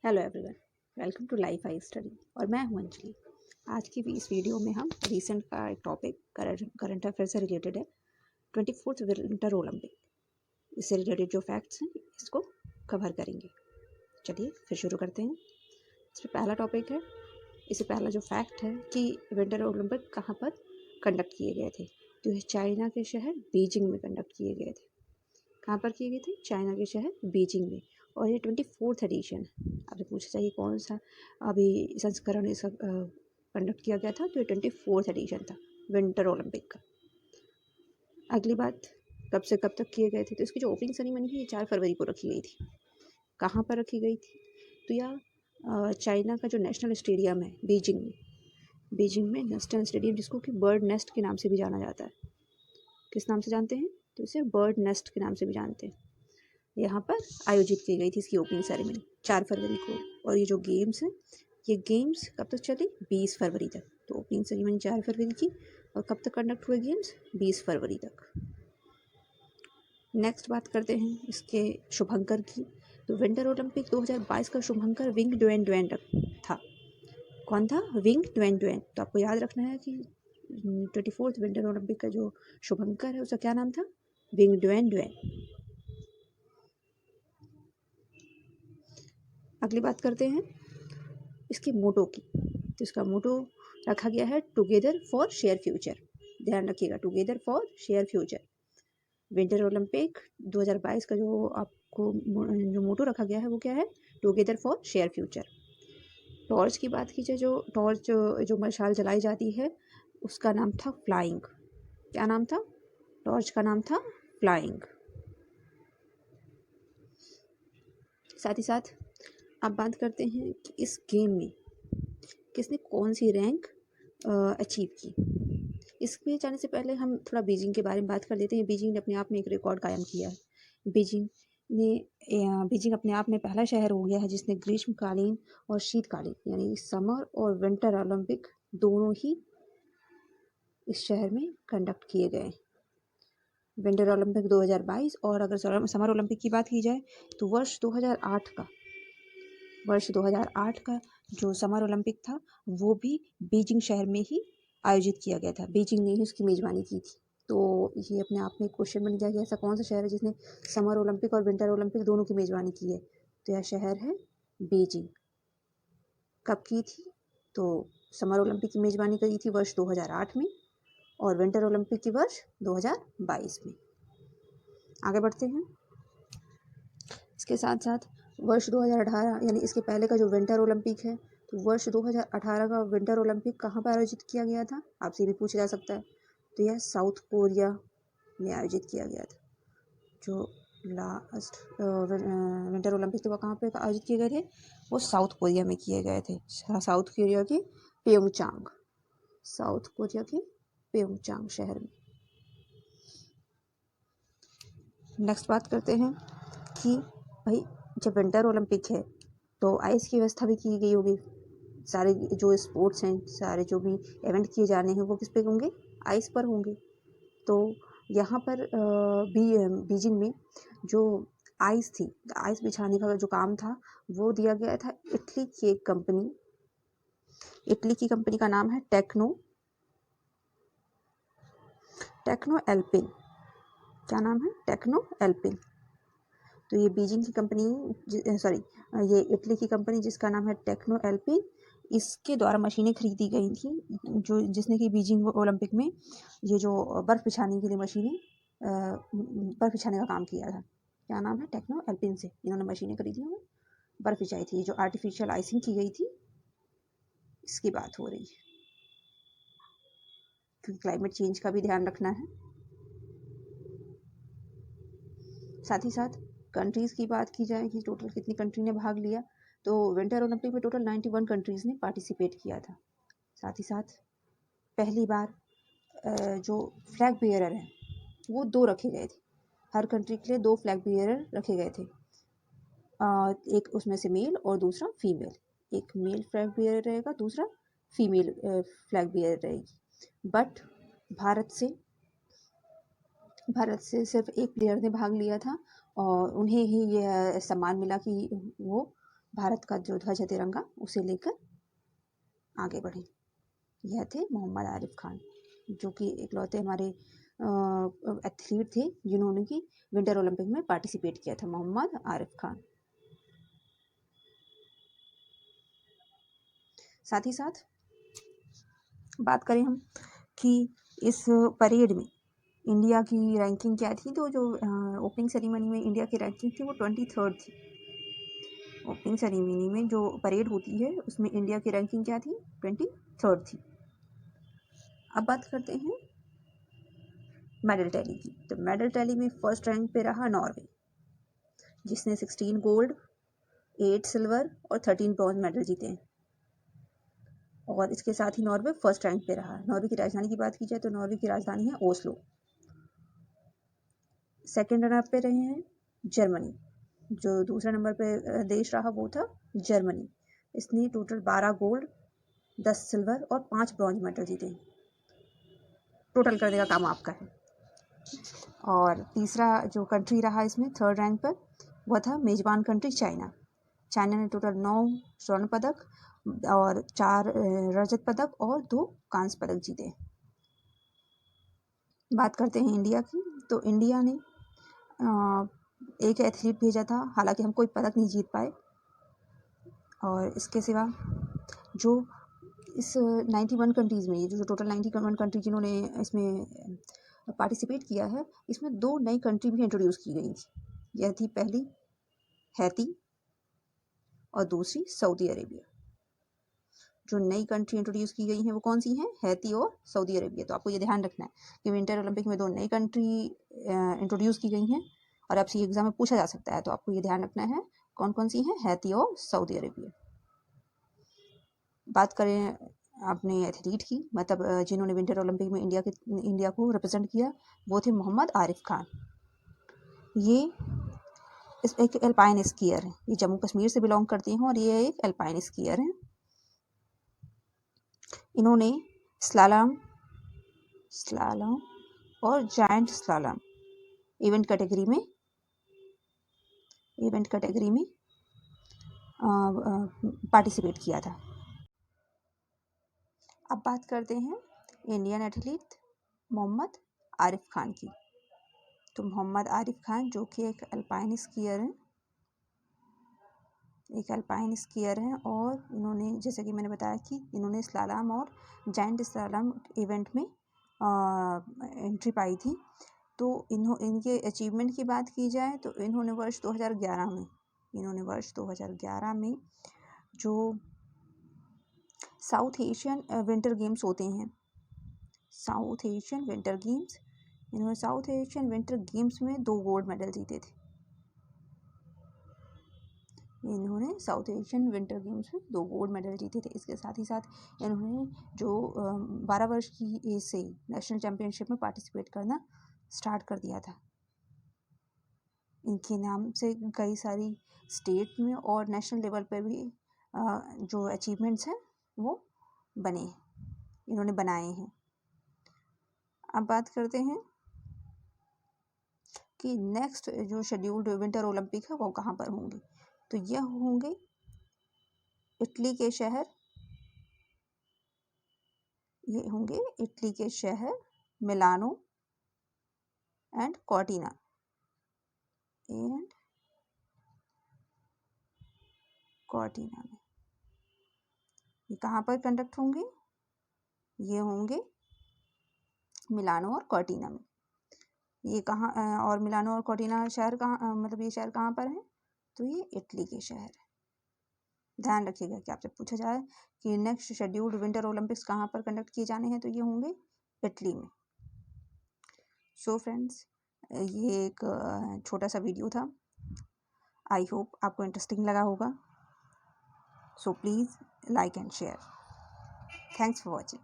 Hello everyone, welcome to life I study और मैं हूं अंजलि। आज की भी इस वीडियो में हम रीसेंट का एक टॉपिक करंट अफेयर से रिलेटेड है 24th विंटर ओलंपिक। इससे रिलेटेड जो फैक्ट्स हैं इसको कवर करेंगे। चलिए फिर शुरू करते हैं। इसमें पहला टॉपिक है, इससे पहला जो फैक्ट है कि विंटर ओलंपिक कहाँ पर कंडक्ट किए गए थे। तो ये चाइना के शहर बीजिंग में कंडक्ट किए गए थे। कहाँ पर किए गए थे? चाइना के शहर बीजिंग में। और ये 24th एडिशन है। आपसे पूछा चाहिए कौन सा अभी संस्करण इसका कंडक्ट किया गया था, तो ये 24th एडिशन था विंटर ओलंपिक का। अगली बात, कब से कब तक किए गए थे? तो इसकी जो ओपनिंग सेरेमनी है ये 4 फरवरी को रखी गई थी। कहाँ पर रखी गई थी? तो यह चाइना का जो नेशनल स्टेडियम है बीजिंग में नेशनल स्टेडियम, जिसको कि बर्ड नेस्ट के नाम से भी जाना जाता है। किस नाम से जानते हैं? तो इसे बर्ड नेस्ट के नाम से भी जानते हैं। यहाँ पर आयोजित की गई थी इसकी ओपनिंग सेरेमनी 4 फरवरी को। और ये जो गेम्स हैं, ये गेम्स कब तक चली? 20 फरवरी तक। तो ओपनिंग सेरेमनी 4 फरवरी की और कब तक कंडक्ट हुए गेम्स? 20 फरवरी तक। नेक्स्ट बात करते हैं इसके शुभंकर की। तो विंटर ओलंपिक 2022 का शुभंकर विंग डुएन डुएन था। कौन था? Wing Dwayne Dwayne. तो आपको याद रखना है कि 24th विंटर ओलंपिक का जो शुभंकर है उसका क्या नाम था? Wing Dwayne Dwayne. अगली बात करते हैं इसके मोटो की। तो इसका मोटो रखा गया है टुगेदर फॉर शेयर फ्यूचर। ध्यान रखिएगा, together for share future. Winter Olympic 2022 का जो आपको जो मोटो रखा गया है वो क्या है? Together for share future. Torch की बात कीजिए, जो टॉर्च जो मशाल जलाई जाती है उसका नाम था फ्लाइंग। क्या नाम था? टॉर्च का नाम था फ्लाइंग। साथ ही साथ अब बात करते हैं कि इस गेम में किसने कौन सी रैंक अचीव की। इसमें जाने से पहले हम थोड़ा बीजिंग के बारे में बात कर लेते हैं। बीजिंग ने अपने आप में एक रिकॉर्ड कायम किया है। बीजिंग अपने आप में पहला शहर हो गया है जिसने ग्रीष्मकालीन और शीतकालीन यानी समर और विंटर ओलंपिक दोनों ही इस शहर में कंडक्ट किए गए। विंटर ओलंपिक 2022 और अगर समर ओलंपिक की बात की जाए तो वर्ष 2008 का जो समर ओलंपिक था वो भी बीजिंग शहर में ही आयोजित किया गया था। बीजिंग ने ही उसकी मेज़बानी की थी। तो ये अपने आप में क्वेश्चन बन गया कि ऐसा कौन सा शहर है जिसने समर ओलंपिक और विंटर ओलंपिक दोनों की मेज़बानी की है। तो यह शहर है बीजिंग। कब की थी? तो समर ओलंपिक की मेज़बानी करी थी वर्ष 2008 में और विंटर ओलंपिक की वर्ष 2022 में। आगे बढ़ते हैं। इसके साथ साथ वर्ष 2018 यानी इसके पहले का जो विंटर ओलंपिक है, तो वर्ष 2018 का विंटर ओलंपिक कहाँ पर आयोजित किया गया था? आपसे भी पूछा जा सकता है। तो यह साउथ कोरिया में आयोजित किया गया था। जो लास्ट विंटर ओलंपिक थे वो कहाँ पे आयोजित किए गए थे? वो साउथ कोरिया में किए गए थे। साउथ कोरिया के प्योंगचांग शहर में। नेक्स्ट बात करते हैं कि भाई जब विंटर ओलंपिक है तो आइस की व्यवस्था भी की गई होगी। सारे जो स्पोर्ट्स हैं, सारे जो भी इवेंट किए जाने हैं वो किस पे होंगे? आइस पर होंगे। तो यहाँ पर बीजिंग में जो आइस थी, आइस बिछाने का जो काम था वो दिया गया था इटली की एक कंपनी। इटली की कंपनी का नाम है टेक्नो एल्पिन। क्या नाम है? टेक्नो एल्पिन। तो ये बीजिंग की कंपनी ये इटली की कंपनी जिसका नाम है टेक्नो एल्पिन, इसके द्वारा मशीनें खरीदी गई थी जिसने कि बीजिंग ओलंपिक में ये जो बर्फ़ बिछाने के लिए मशीनें बर्फ़ बिछाने का काम किया था। क्या नाम है? टेक्नो एल्पिन से इन्होंने मशीनें खरीदी और बर्फ़ बिछाई थी। जो आर्टिफिशियल आइसिंग की गई थी इसकी बात हो रही है, क्योंकि क्लाइमेट चेंज का भी ध्यान रखना है। साथ ही साथ कंट्रीज़ की बात की जाए कि टोटल कितनी कंट्री ने भाग लिया, तो विंटर ओलंपिक में टोटल 91 कंट्रीज़ ने पार्टिसिपेट किया था। साथ ही साथ पहली बार जो फ्लैग बियरर हैं वो 2 रखे गए थे। हर कंट्री के लिए 2 फ्लैग बियरर रखे गए थे। एक उसमें से मेल और दूसरा फीमेल। एक मेल फ्लैग बियरर रहेगा, दूसरा फीमेल फ्लैग बियरर रहेगी। बट भारत से सिर्फ एक प्लेयर ने भाग लिया था और उन्हें ही यह सम्मान मिला कि वो भारत का जो ध्वज है तिरंगा उसे लेकर आगे बढ़े। यह थे मोहम्मद आरिफ खान, जो कि इकलौते हमारे एथलीट थे जिन्होंने कि विंटर ओलंपिक में पार्टिसिपेट किया था, मोहम्मद आरिफ खान। साथ ही साथ बात करें हम कि इस परेड में इंडिया की रैंकिंग क्या थी, तो जो ओपनिंग सेरेमनी में इंडिया की रैंकिंग थी वो 23rd थी। ओपनिंग सेरेमनी में जो परेड होती है उसमें इंडिया की रैंकिंग क्या थी, 23rd थी। अब बात करते हैं मेडल टैली की। तो मेडल टैली में फर्स्ट रैंक पे रहा नॉर्वे, जिसने 16 गोल्ड, 8 सिल्वर और 13 ब्रॉन्ज मेडल जीते हैं। और इसके साथ ही नॉर्वे फर्स्ट रैंक पे रहा। नॉर्वे की राजधानी की बात की जाए तो नॉर्वे की राजधानी है ओस्लो। सेकेंड रनर पे रहे हैं जर्मनी। जो दूसरे नंबर पे देश रहा वो था जर्मनी। इसने टोटल 12 गोल्ड, 10 सिल्वर और 5 ब्रॉन्ज मेडल जीते। टोटल करने का काम आपका है। और तीसरा जो कंट्री रहा इसमें थर्ड रैंक पर, वह था मेजबान कंट्री चाइना। चाइना ने टोटल 9 स्वर्ण पदक और 4 रजत पदक और 2 कांस्य पदक जीते। बात करते हैं इंडिया की। तो इंडिया ने एक एथलीट भेजा था, हालांकि हम कोई पदक नहीं जीत पाए। और इसके सिवा जो इस 91 कंट्रीज़ में, ये जो टोटल 91 कंट्री जिन्होंने इसमें पार्टिसिपेट किया है, इसमें 2 नई कंट्री भी इंट्रोड्यूस की गई थी। यह थी पहली हैती और दूसरी सऊदी अरेबिया। जो नई कंट्री इंट्रोड्यूस की गई हैं वो कौन सी हैं, हैती और सऊदी अरेबिया। तो आपको ये ध्यान रखना है कि विंटर ओलंपिक में 2 नई कंट्री इंट्रोड्यूस की गई हैं और आपसे एग्जाम में पूछा जा सकता है। तो आपको ये ध्यान रखना है कौन कौन सी हैं, हैती और सऊदी अरेबिया। बात करें अपने एथलीट की, मतलब जिन्होंने विंटर ओलंपिक में इंडिया को रिप्रेजेंट किया, वो थे मोहम्मद आरिफ खान। ये एक एल्पाइन स्कीयर है। ये जम्मू कश्मीर से बिलोंग करती हैं और ये एक एल्पाइन स्कीयर है। इन्होंने स्लालम और जायंट स्लालम इवेंट कैटेगरी में पार्टिसिपेट किया था। अब बात करते हैं इंडियन एथलीट मोहम्मद आरिफ खान की। तो मोहम्मद आरिफ खान जो कि एक अल्पाइन स्कीयर हैं और इन्होंने, जैसे कि मैंने बताया कि इन्होंने स्लालम और जायंट स्लालम इवेंट में एंट्री पाई थी। तो इनके अचीवमेंट की बात की जाए तो इन्होंने वर्ष 2011 में जो साउथ एशियन विंटर गेम्स होते हैं, इन्होंने साउथ एशियन विंटर गेम्स में 2 गोल्ड मेडल जीते थे। इन्होंने साउथ एशियन विंटर गेम्स में 2 गोल्ड मेडल जीते थे। इसके साथ ही साथ इन्होंने जो 12 वर्ष की एज से नेशनल चैम्पियनशिप में पार्टिसिपेट करना स्टार्ट कर दिया था। इनके नाम से कई सारी स्टेट में और नेशनल लेवल पर भी जो अचीवमेंट्स हैं वो इन्होंने बनाए हैं। अब बात करते हैं कि नेक्स्ट जो शेड्यूल्ड विंटर ओलंपिक है वो कहाँ पर होंगे। तो यह होंगे इटली के शहर मिलानो एंड कॉर्टिना में। ये कहाँ पर कंडक्ट होंगे, ये होंगे मिलानो और कॉर्टिना में। ये कहाँ और मिलानो और कॉर्टिना शहर कहाँ, मतलब ये शहर कहाँ पर है, तो ये इटली के शहर है। ध्यान रखिएगा कि आपसे पूछा जाए कि नेक्स्ट शेड्यूल्ड विंटर ओलंपिक्स कहाँ पर कंडक्ट किए जाने हैं, तो ये होंगे इटली में। सो फ्रेंड्स, ये एक छोटा सा वीडियो था। आई होप आपको इंटरेस्टिंग लगा होगा। So please like and share. Thanks for watching.